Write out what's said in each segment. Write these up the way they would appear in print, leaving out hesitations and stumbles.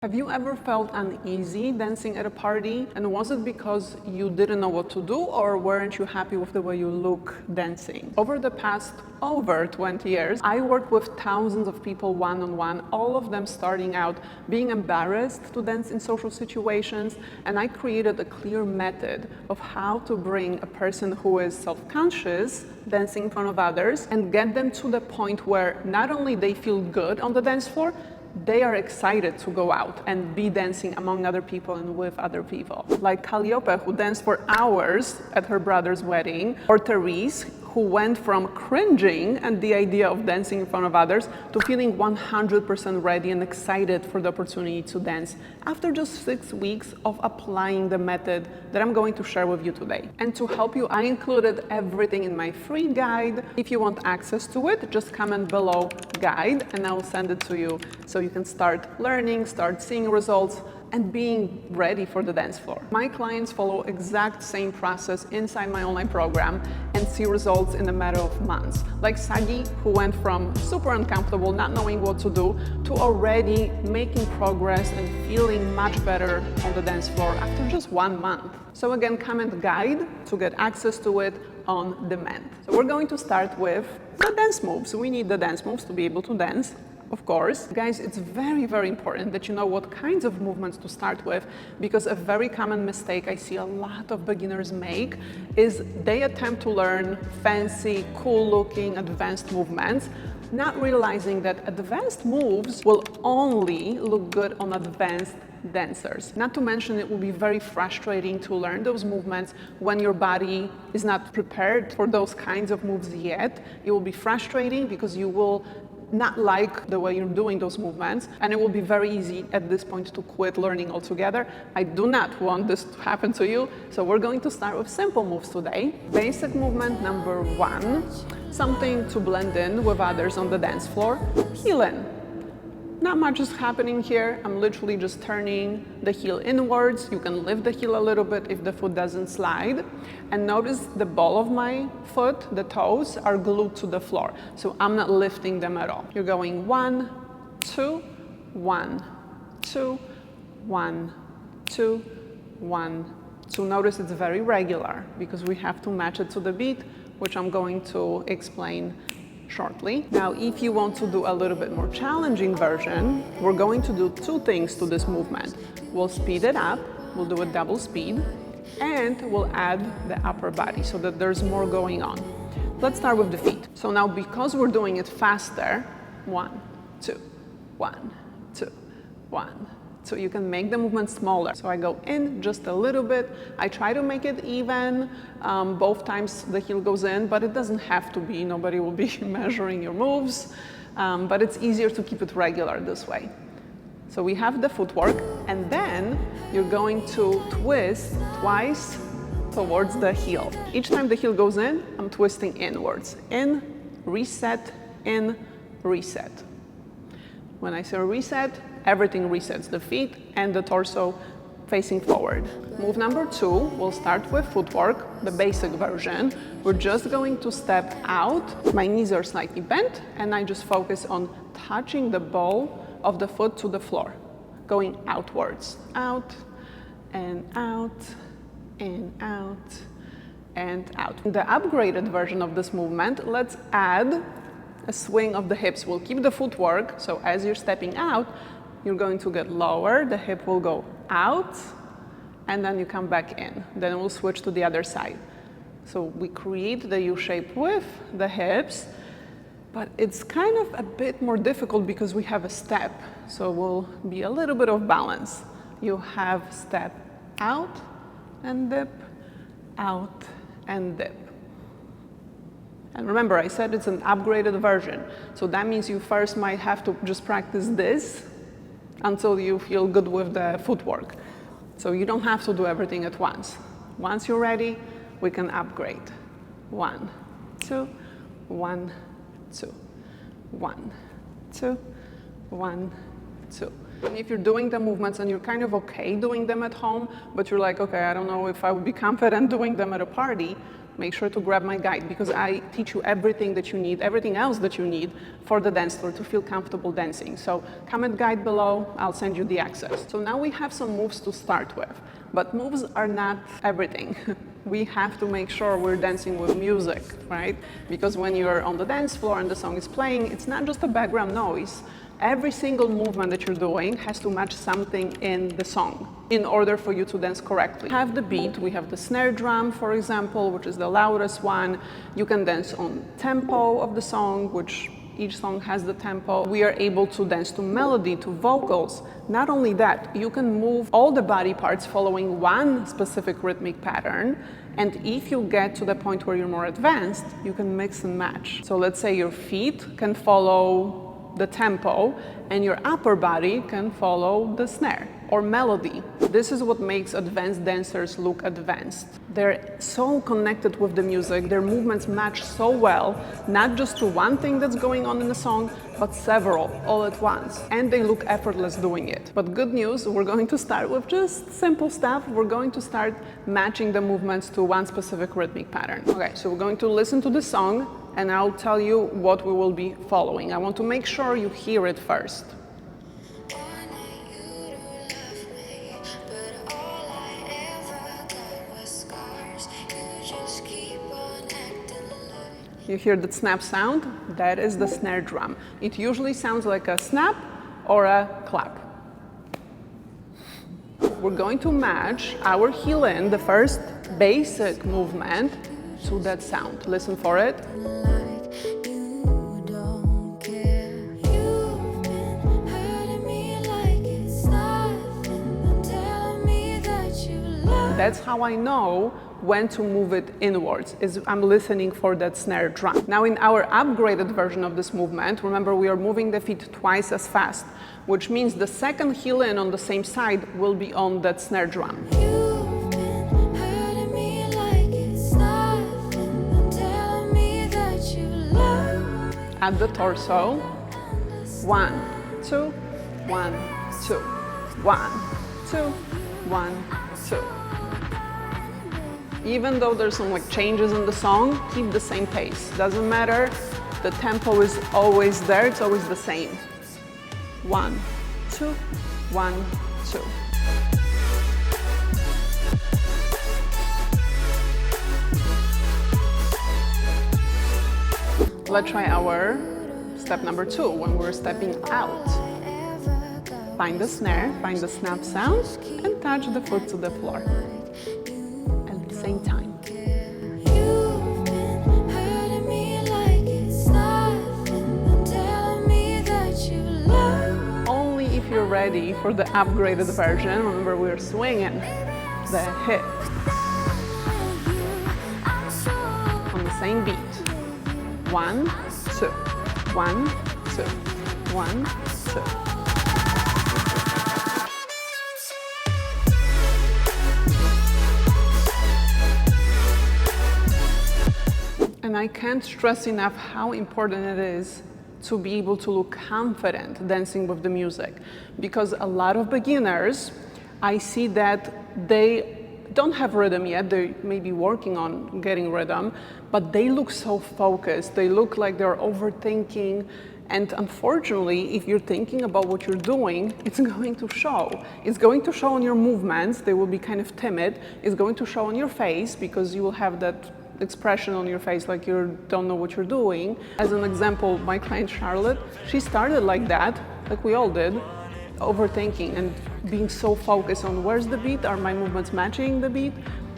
Have you ever felt uneasy dancing at a party? And was it because you didn't know what to do, or weren't you happy with the way you look dancing? Over the past over 20 years, I worked with thousands of people one-on-one, all of them starting out being embarrassed to dance in social situations, and I created a clear method of how to bring a person who is self-conscious dancing in front of others and get them to the point where not only they feel good on the dance floor, they are excited to go out and be dancing among other people and with other people. Like Calliope, who danced for hours at her brother's wedding, or Therese, who went from cringing at the idea of dancing in front of others to feeling 100% ready and excited for the opportunity to dance after just 6 weeks of applying the method that I'm going to share with you today. And to help you, I included everything in my free guide. If you want access to it, just comment below guide and I will send it to you so you can start learning, start seeing results, and being ready for the dance floor. My clients follow exact same process inside my online program and see results in a matter of months. Like Sagi, who went from super uncomfortable, not knowing what to do, to already making progress and feeling much better on the dance floor after just 1 month. So again, comment guide to get access to it on demand. So we're going to start with the dance moves. We need the dance moves to be able to dance. Of course. Guys, it's very, very important that you know what kinds of movements to start with, because a very common mistake I see a lot of beginners make is they attempt to learn fancy, cool-looking, advanced movements, not realizing that advanced moves will only look good on advanced dancers. Not to mention, it will be very frustrating to learn those movements when your body is not prepared for those kinds of moves yet. It will be frustrating because you will not like the way you're doing those movements, and it will be very easy at this point to quit learning altogether. I do not want this to happen to you, so we're going to start with simple moves today. Basic movement number 1, something to blend in with others on the dance floor, heel in. Not much is happening here. I'm literally just turning the heel inwards. You can lift the heel a little bit if the foot doesn't slide. And notice the ball of my foot, the toes, are glued to the floor. So I'm not lifting them at all. You're going 1, 2, 1, 2, 1, 2, 1, 2. Notice it's very regular because we have to match it to the beat, which I'm going to explain shortly. Now, if you want to do a little bit more challenging version, we're going to do 2 things to this movement. We'll speed it up, we'll do a double speed, and we'll add the upper body so that there's more going on. Let's start with the feet. So now, because we're doing it faster, 1, 2, 1, 2, 1, 2, you can make the movement smaller. So I go in just a little bit. I try to make it even. Both times the heel goes in, but it doesn't have to be. Nobody will be measuring your moves, but it's easier to keep it regular this way. So we have the footwork, and then you're going to twist twice towards the heel. Each time the heel goes in, I'm twisting inwards. In, reset, in, reset. When I say reset, everything resets, the feet and the torso facing forward. Move number 2, we'll start with footwork, the basic version. We're just going to step out. My knees are slightly bent, and I just focus on touching the ball of the foot to the floor, going outwards. Out, and out, and out, and out. In the upgraded version of this movement, let's add a swing of the hips. We'll keep the footwork, so as you're stepping out, you're going to get lower, the hip will go out, and then you come back in. Then we'll switch to the other side. So we create the U shape with the hips, but it's kind of a bit more difficult because we have a step. So we'll be a little bit of balance. You have step out and dip, out and dip. And remember, I said it's an upgraded version. So that means you first might have to just practice this until you feel good with the footwork. So you don't have to do everything at once. Once you're ready, we can upgrade. 1, 2, 1, 2, 1, 2, 1, 2. And if you're doing the movements and you're kind of okay doing them at home, but you're like, okay, I don't know if I would be confident doing them at a party, make sure to grab my guide because I teach you everything that you need, everything else that you need for the dance floor to feel comfortable dancing. So comment guide below, I'll send you the access. So now we have some moves to start with, but moves are not everything. We have to make sure we're dancing with music, right? Because when you're on the dance floor and the song is playing, it's not just a background noise. Every single movement that you're doing has to match something in the song in order for you to dance correctly. We have the beat, we have the snare drum, for example, which is the loudest one. You can dance on tempo of the song, which each song has the tempo. We are able to dance to melody, to vocals. Not only that, you can move all the body parts following one specific rhythmic pattern. And if you get to the point where you're more advanced, you can mix and match. So let's say your feet can follow the tempo and your upper body can follow the snare or melody. This is what makes advanced dancers look advanced. They're so connected with the music, their movements match so well, not just to one thing that's going on in the song, but several all at once. And they look effortless doing it. But good news, we're going to start with just simple stuff. We're going to start matching the movements to one specific rhythmic pattern. Okay, so we're going to listen to the song and I'll tell you what we will be following. I want to make sure you hear it first. You hear that snap sound? That is the snare drum. It usually sounds like a snap or a clap. We're going to match our heel in, the first basic movement, to that sound. Listen for it. That's how I know when to move it inwards, is I'm listening for that snare drum. Now in our upgraded version of this movement, remember we are moving the feet twice as fast, which means the second heel in on the same side will be on that snare drum. At the torso, 1, 2, 1, 2, 1, 2, 1, 2. Even though there's some changes in the song, keep the same pace. Doesn't matter, the tempo is always there, it's always the same. 1, 2, 1, 2. Let's try our step number 2, when we're stepping out. Find the snare, find the snap sound, and touch the foot to the floor. At the same time. Only if you're ready for the upgraded version, remember we're swinging the hip on the same beat. 1, 2, 1, 2, 1, 2. And I can't stress enough how important it is to be able to look confident dancing with the music. Because a lot of beginners, I see that they don't have rhythm yet, they may be working on getting rhythm, but they look so focused, they look like they're overthinking, and unfortunately, if you're thinking about what you're doing, it's going to show. It's going to show on your movements, they will be kind of timid, it's going to show on your face because you will have that expression on your face like you don't know what you're doing. As an example, my client Charlotte, she started like that, like we all did, overthinking and being so focused on where's the beat, are my movements matching the beat,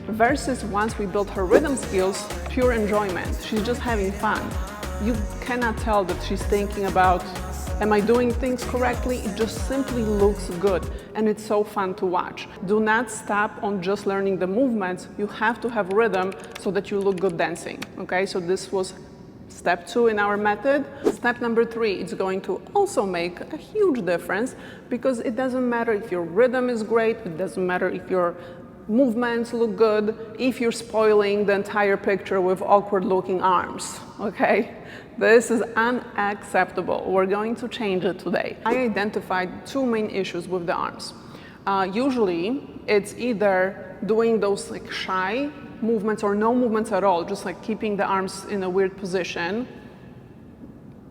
versus once we built her rhythm skills, pure enjoyment. She's just having fun. You cannot tell that she's thinking about, am I doing things correctly? It just simply looks good and it's so fun to watch. Do not stop on just learning the movements. You have to have rhythm so that you look good dancing, okay? So this was step 2 in our method. Step number 3, it's going to also make a huge difference because it doesn't matter if your rhythm is great, it doesn't matter if your movements look good, if you're spoiling the entire picture with awkward looking arms, okay? This is unacceptable. We're going to change it today. I identified 2 main issues with the arms. Usually it's either doing those shy movements or no movements at all, just like keeping the arms in a weird position.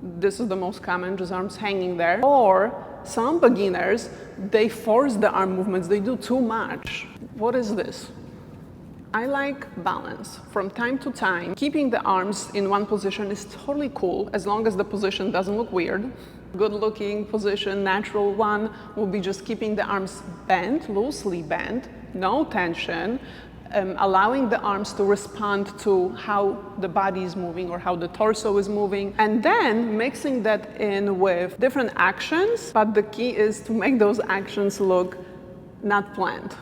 This is the most common, just arms hanging there. Or some beginners, they force the arm movements, they do too much. What is this? I like balance. From time to time, keeping the arms in one position is totally cool, as long as the position doesn't look weird. Good looking position, natural one, will be just keeping the arms bent, loosely bent, no tension, allowing the arms to respond to how the body is moving or how the torso is moving, and then mixing that in with different actions. But the key is to make those actions look not planned.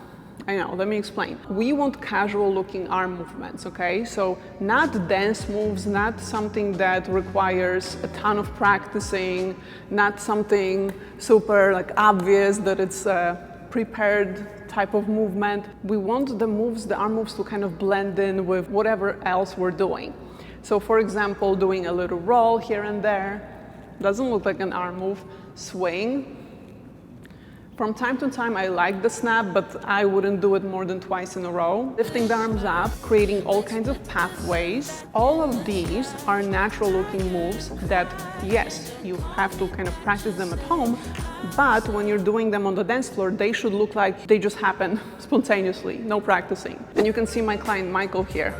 I know, let me explain. We want casual looking arm movements, okay? So not dance moves, not something that requires a ton of practicing, not something super like obvious that it's a prepared type of movement. We want the moves, the arm moves, to kind of blend in with whatever else we're doing. So for example, doing a little roll here and there, doesn't look like an arm move. Swing. From time to time, I like the snap, but I wouldn't do it more than twice in a row. Lifting the arms up, creating all kinds of pathways. All of these are natural looking moves that, yes, you have to kind of practice them at home, but when you're doing them on the dance floor, they should look like they just happen spontaneously, no practicing. And you can see my client Michael here.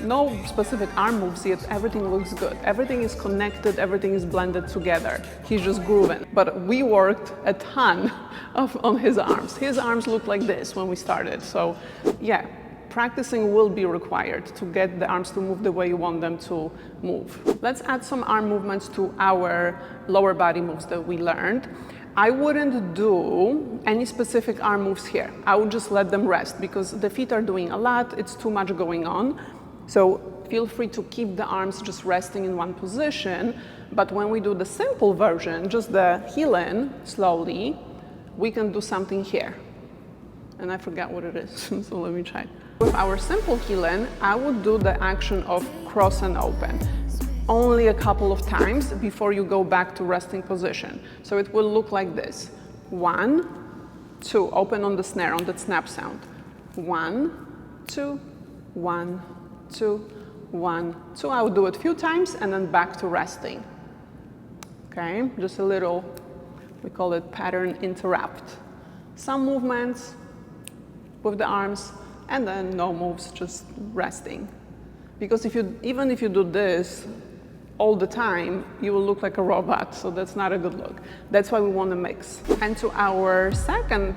No specific arm moves yet, everything looks good. Everything is connected, everything is blended together. He's just grooving. But we worked a ton on his arms. His arms looked like this when we started. So yeah, practicing will be required to get the arms to move the way you want them to move. Let's add some arm movements to our lower body moves that we learned. I wouldn't do any specific arm moves here. I would just let them rest because the feet are doing a lot, it's too much going on. So feel free to keep the arms just resting in one position, but when we do the simple version, just the heel in slowly, we can do something here. And I forgot what it is, so let me try. With our simple heel in, I would do the action of cross and open. Only a couple of times before you go back to resting position. So it will look like this. 1, 2, open on the snare, on that snap sound. 1, 2, 1, 2, 1, 2. I would do it a few times and then back to resting. Okay, just a little, we call it pattern interrupt. Some movements with the arms and then no moves, just resting. Because even if you do this all the time, you will look like a robot, so that's not a good look. That's why we want to mix. And to our second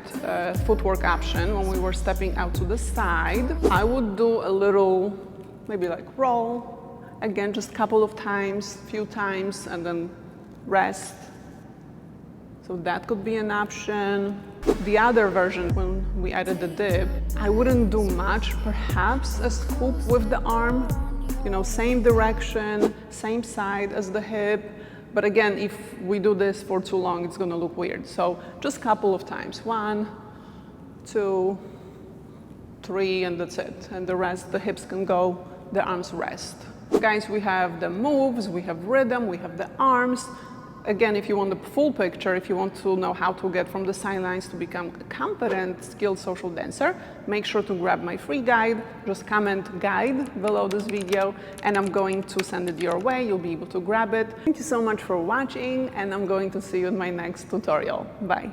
footwork option, when we were stepping out to the side, I would do a little, maybe like roll, again, just a couple of times, few times, and then rest. So that could be an option. The other version, when we added the dip, I wouldn't do much, perhaps a scoop with the arm, you know, same direction, same side as the hip. But again, if we do this for too long, it's gonna look weird. So just a couple of times, 1, 2, 3, and that's it. And the rest, the hips can go, the arms rest. Guys, we have the moves, we have rhythm, we have the arms. Again, if you want the full picture, if you want to know how to get from the sidelines to become a competent, skilled social dancer, make sure to grab my free guide. Just comment guide below this video and I'm going to send it your way. You'll be able to grab it. Thank you so much for watching and I'm going to see you in my next tutorial. Bye.